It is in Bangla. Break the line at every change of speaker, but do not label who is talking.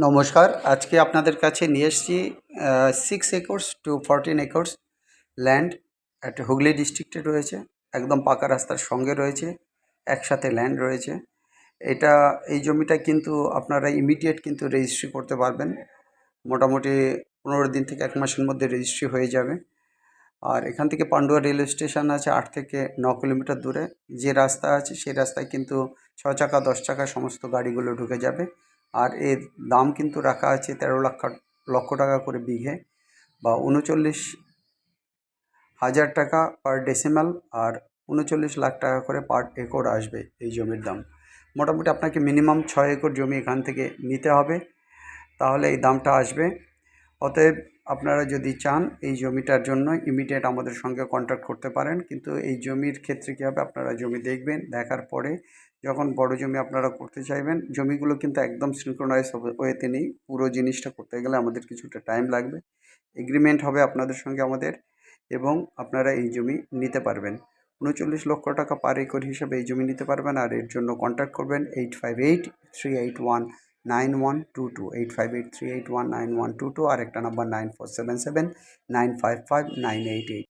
নমস্কার। আজকে আপনাদের কাছে নিয়ে এসেছি 6 একর্স টু 14 একর্স ল্যান্ড একটা হুগলি ডিস্ট্রিক্টে রয়েছে। একদম পাকা রাস্তার সঙ্গে রয়েছে, একসাথে ল্যান্ড রয়েছে। এটা এই জমিটা কিন্তু আপনারা ইমিডিয়েট কিন্তু রেজিস্ট্রি করতে পারবেন। মোটামুটি 15 দিন থেকে 1 মাসের মধ্যে রেজিস্ট্রি হয়ে যাবে। আর এখান থেকে পান্ডুয়া রেলওয়ে স্টেশন আছে 8 থেকে 9 কিলোমিটার দূরে। যে রাস্তা আছে সেই রাস্তায় কিন্তু 6 চাকা 10 চাকা সমস্ত গাড়িগুলো ঢুকে যাবে। আর এর দাম কিন্তু রাখা আছে 13 লক্ষ টাকা করে বিঘে, বা 39,000 টাকা পার ডেসিমাল, আর 39 লাখ টাকা করে পার একর আসবে এই জমির দাম। মোটামুটি আপনাকে মিনিমাম 6 একর জমি এখান থেকে নিতে হবে, তাহলে এই দামটা আসবে। অতএব আপনারা যদি চান এই জমিটার জন্য ইমিডিয়েট আমাদের সঙ্গে কন্ট্যাক্ট করতে পারেন। কিন্তু এই জমির ক্ষেত্রে কী হবে, আপনারা জমি দেখবেন, দেখার পরে যখন বড় জমি আপনারা করতে চাইবেন, জমিগুলো কিন্তু একদম সিনক্রোনাইজ ওয়েতে নেই। পুরো জিনিসটা করতে গেলে আমাদের কিছুটা টাইম লাগবে। এগ্রিমেন্ট হবে আপনাদের সঙ্গে আমাদের, এবং আপনারা এই জমি নিতে পারবেন। 39 লক্ষ টাকা পার একর হিসাবে এই জমি নিতে পারবেন। আর এর জন্য কন্ট্যাক্ট করবেন 8583819122, 8583819122, আর একটা নাম্বার 9477955988।